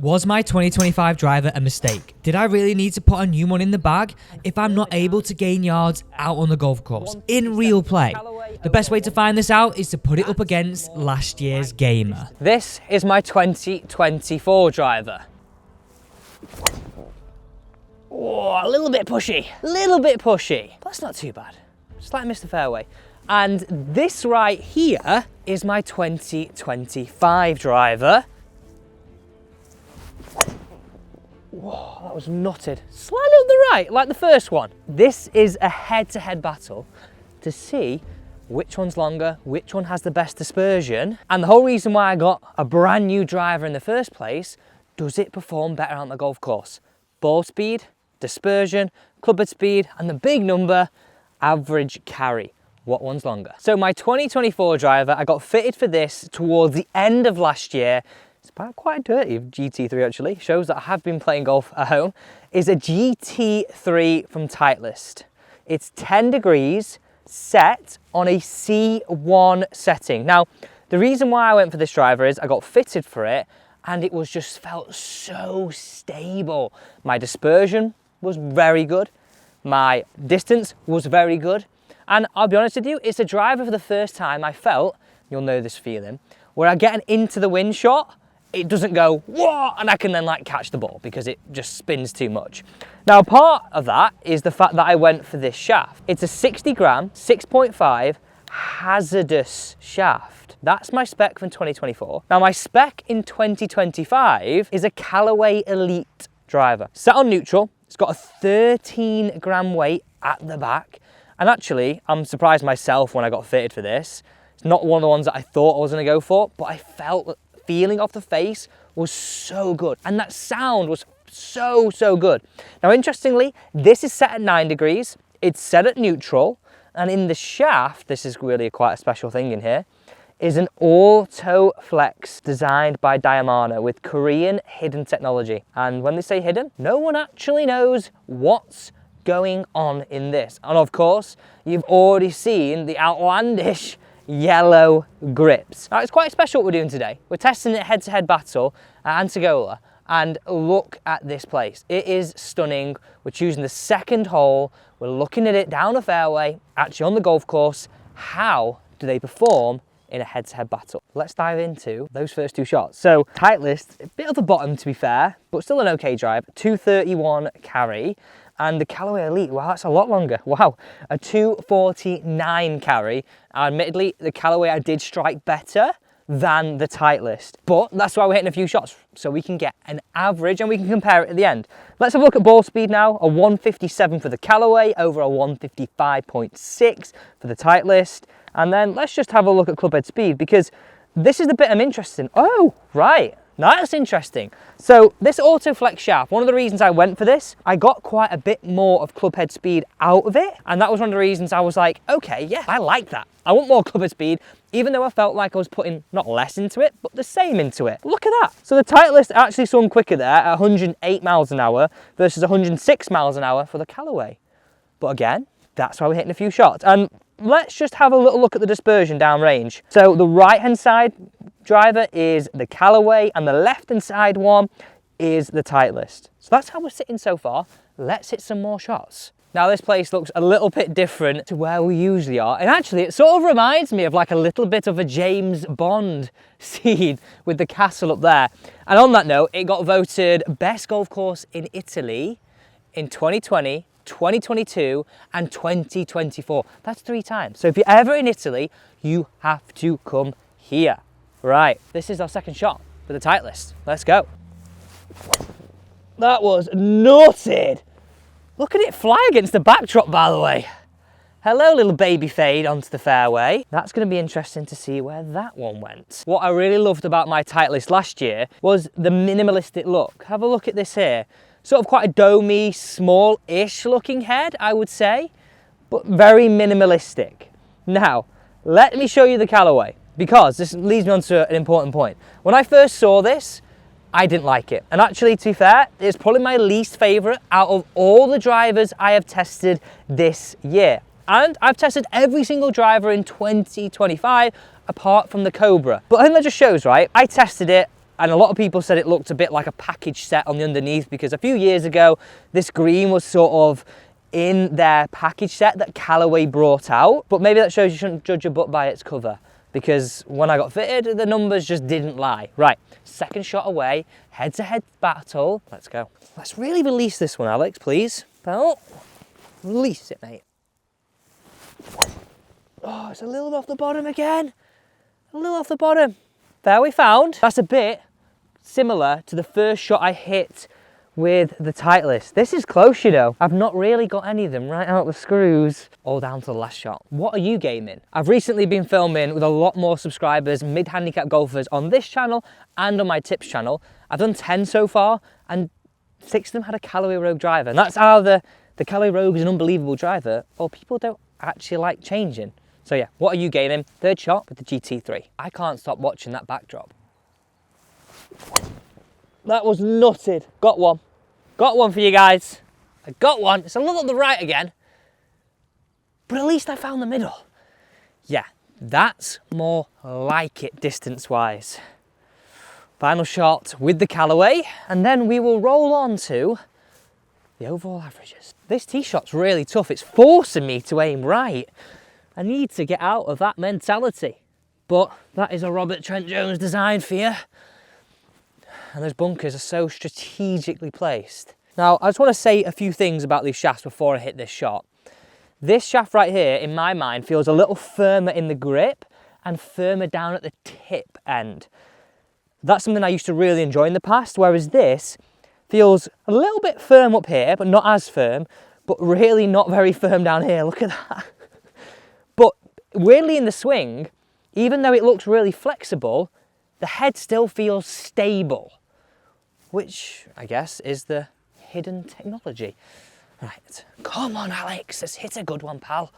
Was my 2025 driver a mistake? Did I really need to put a new one in the bag if I'm not able to gain yards out on the golf course in real play? The best way to find this out is to put it up against last year's gamer. This is my 2024 driver. Oh, a little bit pushy, but that's not too bad. Slightly missed the fairway. And this right here is my 2025 driver. Whoa, that was nutted. Slightly on the right, like the first one. This is a head-to-head battle to see which one's longer, which one has the best dispersion. And the whole reason why I got a brand new driver in the first place, does it perform better on the golf course? Ball speed, dispersion, clubhead speed, and the big number, average carry. What one's longer? So my 2024 driver, I got fitted for this towards the end of last year. It's quite a dirty GT3 actually, shows that I have been playing golf at home, is a GT3 from Titleist. It's 10 degrees set on a C1 setting. Now, the reason why I went for this driver is I got fitted for it and it was just felt so stable. My dispersion was very good. My distance was very good. And I'll be honest with you, it's a driver for the first time I felt, you'll know this feeling, where I get an into the wind shot, it doesn't go, whoa, and I can then like catch the ball because it just spins too much. Now, part of that is the fact that I went for this shaft. It's a 60 gram, 6.5 hazardous shaft. That's my spec from 2024. Now, my spec in 2025 is a Callaway Elite driver. Set on neutral, it's got a 13 gram weight at the back. And actually, I'm surprised myself when I got fitted for this. It's not one of the ones that I thought I was gonna go for, but I felt that feeling off the face was so good. And that sound was so good. Now, interestingly, this is set at 9 degrees. It's set at neutral. And in the shaft, this is really quite a special thing in here, is an auto flex designed by Diamano with Korean hidden technology. And when they say hidden, no one actually knows what's going on in this. And of course, you've already seen the outlandish yellow grips. Now, it's quite special what we're doing today. We're testing it head-to-head battle at Antigua, and look at this place. It is stunning. We're choosing the second hole. We're looking at it down a fairway, actually on the golf course. How do they perform in a head-to-head battle? Let's dive into those first two shots. So Titleist, a bit of the bottom to be fair, but still an okay drive, 231 carry. And the Callaway Elite, wow, that's a lot longer. Wow, a 249 carry. Admittedly, the Callaway I did strike better than the Titleist, but that's why we're hitting a few shots, so we can get an average and we can compare it at the end. Let's have a look at ball speed now. A 157 for the Callaway over a 155.6 for the Titleist. And then let's just have a look at clubhead speed, because this is the bit I'm interested in. Oh, right. Now that's interesting. So this auto flex shaft, one of the reasons I went for this, I got quite a bit more of clubhead speed out of it. And that was one of the reasons I was like, okay, yeah, I like that. I want more clubhead speed, even though I felt like I was putting not less into it, but the same into it. Look at that. So the Titleist actually swung quicker there at 108 miles an hour versus 106 miles an hour for the Callaway. But again, that's why we're hitting a few shots. And let's just have a little look at the dispersion downrange. So the right-hand side driver is the Callaway and the left-hand side one is the Titleist. So that's how we're sitting so far. Let's hit some more shots. Now this place looks a little bit different to where we usually are. And actually it sort of reminds me of like a little bit of a James Bond scene with the castle up there. And on that note, it got voted best golf course in Italy in 2020, 2022 and 2024. That's 3 times. So if you're ever in Italy, you have to come here. Right, this is our second shot for the Titleist. Let's go. That was nutted. Look at it fly against the backdrop, by the way. Hello, little baby fade onto the fairway. That's going to be interesting to see where that one went. What I really loved about my Titleist last year was the minimalistic look. Have a look at this here. Sort of quite a domey, small-ish looking head, I would say, but very minimalistic. Now, let me show you the Callaway, because this leads me on to an important point. When I first saw this, I didn't like it. And actually, to be fair, it's probably my least favorite out of all the drivers I have tested this year. And I've tested every single driver in 2025, apart from the Cobra. But I think that just shows, right? I tested it, And a lot of people said it looked a bit like a package set on the underneath, because a few years ago, this green was sort of in their package set that Callaway brought out. But maybe that shows you shouldn't judge a book by its cover, because when I got fitted, the numbers just didn't lie. Right, second shot away, head-to-head battle. Let's go. Let's really release this one, Alex, please. Belt, release it, mate. Oh, it's a little bit off the bottom again. A little off the bottom. There we found. That's a bit similar to the first shot I hit with the Titleist. This is close, you know. I've not really got any of them right out the screws, all down to the last shot. What are you gaming? I've recently been filming with a lot more subscribers, mid-handicap golfers on this channel and on my tips channel. I've done 10 so far, and 6 of them had a Callaway Rogue driver. And that's how the Callaway Rogue is an unbelievable driver, or people don't actually like changing. So yeah, what are you gaming? Third shot with the GT3. I can't stop watching that backdrop. That was nutted. Got one. Got one for you guys. I got one. It's a little on the right again, but at least I found the middle. Yeah, that's more like it distance-wise. Final shot with the Callaway, and then we will roll on to the overall averages. This tee shot's really tough. It's forcing me to aim right. I need to get out of that mentality. But that is a Robert Trent Jones design for you. And those bunkers are so strategically placed. Now, I just want to say a few things about these shafts before I hit this shot. This shaft right here, in my mind, feels a little firmer in the grip and firmer down at the tip end. That's something I used to really enjoy in the past, whereas this feels a little bit firm up here, but not as firm, but really not very firm down here. Look at that. But weirdly in the swing, even though it looks really flexible, the head still feels stable, which I guess is the hidden technology. Right, come on Alex, let's hit a good one, pal.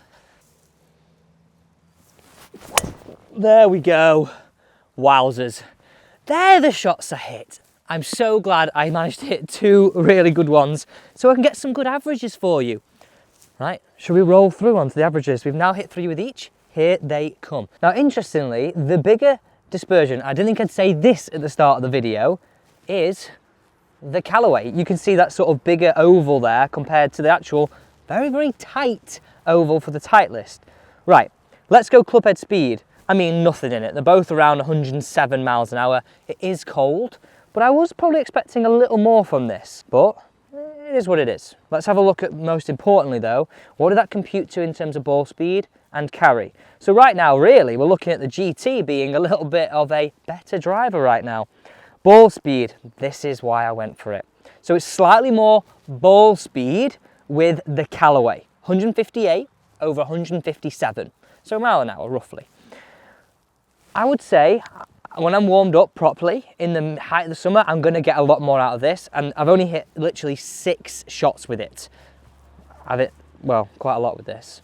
There we go. Wowzers. They're the shots I hit. I'm so glad I managed to hit 2 really good ones so I can get some good averages for you. Right, should we roll through onto the averages? We've now hit 3 with each. Here they come. Now, interestingly, the bigger dispersion, I didn't think I'd say this at the start of the video, is the Callaway. You can see that sort of bigger oval there compared to the actual very, very tight oval for the Titleist. Right, let's go clubhead speed. I mean, nothing in it. They're both around 107 miles an hour. It is cold, but I was probably expecting a little more from this, but it is what it is. Let's have a look at, most importantly though, what did that compute to in terms of ball speed and carry? So right now, really, we're looking at the GT being a little bit of a better driver right now. Ball speed, this is why I went for it. So it's slightly more ball speed with the Callaway. 158 over 157, so a mile an hour roughly. I would say when I'm warmed up properly in the height of the summer, I'm going to get a lot more out of this, and I've only hit literally 6 shots with it. I've hit, well, quite a lot with this.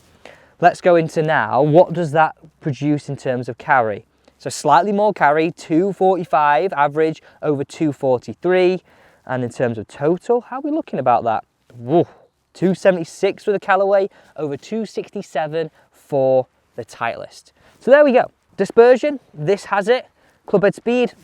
Let's go into now, what does that produce in terms of carry? So slightly more carry, 245 average over 243, and in terms of total, how are we looking about that? Whoa, 276 for the Callaway over 267 for the Titleist. So there we go. Dispersion, this has it. Clubhead speed,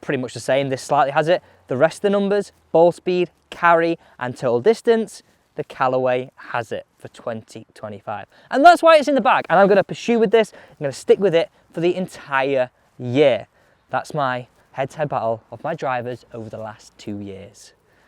pretty much the same. This slightly has it. The rest of the numbers, ball speed, carry, and total distance, the Callaway has it for 2025. And that's why it's in the bag. And I'm going to pursue with this. I'm going to stick with it for the entire year. That's my head-to-head battle of my drivers over the last 2 years.